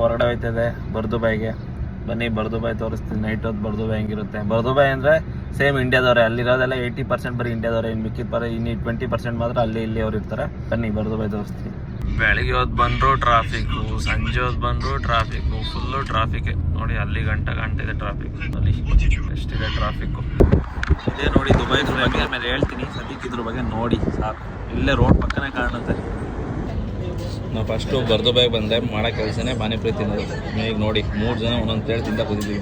ಹೊರಗಡೆ ಹೋಯ್ತದೆ ಬರ್ದುಬಾಯಿಗೆ. ಬನ್ನಿ ಬರ್ದುಬಾಯಿ ತೋರಿಸ್ತೀನಿ ನೈಟ್ ಹೊತ್ತು ಬರ್ದುಬಾಯಿ ಹೆಂಗಿರುತ್ತೆ. ಬರ್ದುಬಾಯಿ ಅಂದರೆ ಸೇಮ್ ಇಂಡಿಯಾದವರೇ, ಅಲ್ಲಿರೋದೆಲ್ಲ 80% ಬರೀ ಇಂಡಿಯಾದವರೇ, ಇನ್ನು ಮಿಕ್ಕಿದ ಇನ್ನು 20% ಮಾತ್ರ ಇಲ್ಲಿ ಅವ್ರು ಇರ್ತಾರೆ. ಬನ್ನಿ ಬರ್ದುಬಾಯಿ ತೋರಿಸ್ತೀನಿ. ಬೆಳಿಗ್ಗೆ ಹೊತ್ತು ಬಂದರೂ ಟ್ರಾಫಿಕ್ಕು, ಸಂಜೆ ಹೊತ್ತು ಬಂದರೂ ಟ್ರಾಫಿಕ್ಕು, ಫುಲ್ಲು ಟ್ರಾಫಿಕ್ ನೋಡಿ. ಅಲ್ಲಿ ಗಂಟೆ ಇದೆ ಟ್ರಾಫಿಕ್, ಅಲ್ಲಿ ಎಷ್ಟಿದೆ ಟ್ರಾಫಿಕ್ಕು. ಇದೇ ನೋಡಿ ದುಬೈದ್ರ ಬಗ್ಗೆ ಆಮೇಲೆ ಹೇಳ್ತೀನಿ. ಸದ್ಯಕ್ಕೆ ಇದ್ರ ಬಗ್ಗೆ ನೋಡಿ ಸಾಕು. ಇಲ್ಲೇ ರೋಡ್ ಪಕ್ಕನೇ ಕಾಣುತ್ತೆ. ನಾವು ಫಸ್ಟು ಬರ್ದುಬಾಯಿಗೆ ಬಂದೆ, ಮಾಡೋ ಕೆಲಸನೇ ಪಾನಿಪುರಿ ತಿನ್ನೋದು. ಈಗ ನೋಡಿ 3 ಜನ ಒಂದೊಂದು ಪ್ಲೇಟ್ ತಿಂದ ಕೂತಿದ್ದೀವಿ.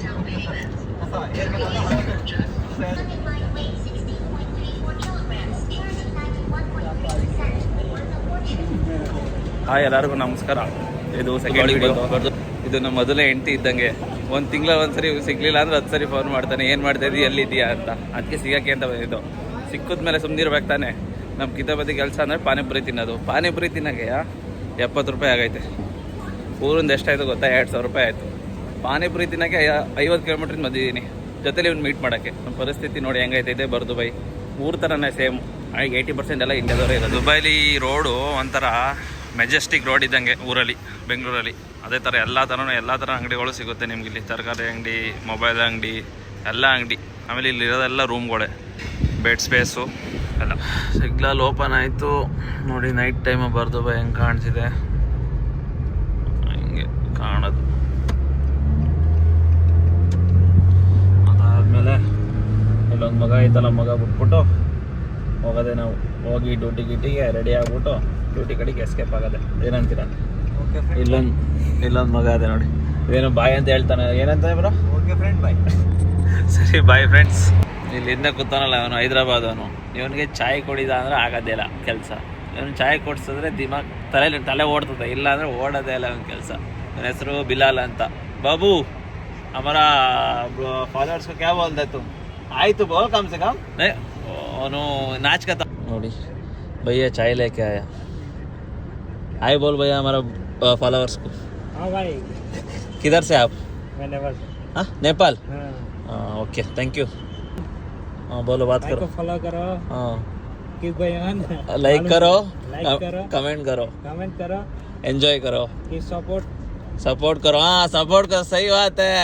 ಹಾಯ್ ಎಲ್ಲರಿಗೂ ನಮಸ್ಕಾರ. ಇದು ಸೆಕೆಂಡ್ ವಿಡಿಯೋ. ಇದು ನಮ್ಮ ಮೊದಲೇ ಹೆಂಡ್ತಿ ಇದ್ದಂಗೆ. ಒಂದು ತಿಂಗಳ ಒಂದ್ಸರಿ ಸಿಗ್ಲಿಲ್ಲ ಅಂದ್ರೆ 10 ಸರಿ ಫೋನ್ ಮಾಡ್ತಾನೆ, ಏನು ಮಾಡ್ತಾ ಇದ್ದೀವಿ ಎಲ್ಲಿದ್ದೀಯಾ ಅಂತ. ಅದಕ್ಕೆ ಸಿಗೋಕ್ಕೆ ಅಂತ ಬಂದಿದ್ದು. ಸಿಕ್ಕಿದ್ಮೇಲೆ ಸುಮ್ಮನಿರ್ಬೇಕು ತಾನೆ. ನಮ್ಮ ಕಿತಾಪತಿ ಕೆಲಸ ಅಂದರೆ ಪಾನಿಪುರಿ ತಿನ್ನೋದು. ಪಾನಿಪುರಿ ತಿನ್ನೋಕ್ಕೆ 70 ರೂಪಾಯಿ ಆಗೈತೆ. ಊರಿಂದ ಎಷ್ಟಾಯಿತು ಗೊತ್ತಾ? 2,000 ರೂಪಾಯಿ ಆಯಿತು. ಪಾನಿಪುರಿ ತಿನ್ನೋಕ್ಕೆ 50 ಕಿಲೋಮೀಟ್ರಿಂದ ಬಂದಿದ್ದೀನಿ, ಜೊತೆಲಿ ಇವ್ನು ಮೀಟ್ ಮಾಡೋಕ್ಕೆ. ನಮ್ಮ ಪರಿಸ್ಥಿತಿ ನೋಡಿ ಹೆಂಗೈತೆ. ಬರ್ದುಬಾಯಿ ಊರ ಥರನೇ ಸೇಮ್. ಈಗ 80% ಎಲ್ಲ ಇಂಡಿಯಾದವರೇ ಇರೋದು. ದುಬೈಲಿ ರೋಡು ಒಂಥರ ಮೆಜೆಸ್ಟಿಕ್ ರೋಡ್ ಇದ್ದಂಗೆ ಊರಲ್ಲಿ, ಬೆಂಗಳೂರಲ್ಲಿ. ಅದೇ ಥರ ಎಲ್ಲ ಥರ ಅಂಗಡಿಗಳು ಸಿಗುತ್ತೆ ನಿಮ್ಗೆ ಇಲ್ಲಿ. ತರಕಾರಿ ಅಂಗಡಿ, ಮೊಬೈಲ್ ಅಂಗಡಿ, ಎಲ್ಲ ಅಂಗಡಿ. ಆಮೇಲೆ ಇಲ್ಲಿರೋದೆಲ್ಲ ರೂಮ್ಗಳೇ, ಬೆಡ್ ಸ್ಪೇಸು ಎಲ್ಲ. ಸಿಗ್ನಲ್ ಓಪನ್ ಆಯಿತು ನೋಡಿ. ನೈಟ್ ಟೈಮು ಬರ್ದುಬಾಯಿ ಹೆಂಗೆ ಕಾಣಿಸಿದೆ, ಹಿಂಗೆ ಕಾಣೋದು. ಅದಾದಮೇಲೆ ಇಲ್ಲೊಂದು ಮಗ ಐತಲ್ಲ, ಮಗ ಬಿಟ್ಬಿಟ್ಟು ಹೋಗೋದೆ ನಾವು. ಹೋಗಿ ಡ್ಯೂಟಿಗೆ ರೆಡಿ ಆಗ್ಬಿಟ್ಟು ಡ್ಯೂಟಿ ಕಡೆಗೆ ಎಸ್ಕೇಪ್ ಆಗೋದೆ. ಏನಂತೀರ? ಇಲ್ಲೊಂದು ಮಗ ಅದೇ ನೋಡಿ. ಇದೇನು ಬಾಯ್ ಅಂತ ಹೇಳ್ತಾನೆ. ಏನಂತ ಬ್ರೋ? Okay friend bye. ಸರಿ ಬಾಯ್ ಫ್ರೆಂಡ್ಸ್. ಇಲ್ಲಿ ಹಿಂದೆ ಕೂತಾನಲ್ಲ ಅವನು, ಹೈದ್ರಾಬಾದ್ ಅವನು. ಇವನಿಗೆ ಚಾಯ್ ಕೊಡಿದ ಅಂದರೆ ಆಗೋದೇ ಇಲ್ಲ ಕೆಲಸ. ಇವನು ಚಾಯ್ ಕೊಡಿಸಿದ್ರೆ ದಿಮಾಗ್ ತಲೆ ಓಡ್ತದೆ, ಇಲ್ಲ ಅಂದರೆ ಓಡೋದೇ ಇಲ್ಲ ಅವನ ಕೆಲಸ. ನನ್ನ ಹೆಸರು ಬಿಲಾಲ್ ಅಂತ. ಬಾಬು ಹಮಾರ ಫಾಲೋವರ್ಸ್ ಕ್ಯಾ ಬೋಲ್ದೆ ತು? ಆಯಿತು ಬೋಲ್ ಕಮ್ ಸೆ ಕಮ್. ಅವನು ನಾಚ್ಕತ ನೋಡಿ. ಭಯ್ಯ ಚಾಯ್ ಲೇಕೆ ಆಯ. हाय बोल भैया हमारा फॉलोअर्स को. हाँ भाई. किधर से आप? मैं नेपाल से. हाँ नेपाल. हाँ ओके थैंक यू. हाँ बोलो बात करो. फॉलो करो. हाँ किस भाई लाइक करो, कमेंट करो, एंजॉय करो, सपोर्ट करो. हाँ सपोर्ट करो, सही बात है.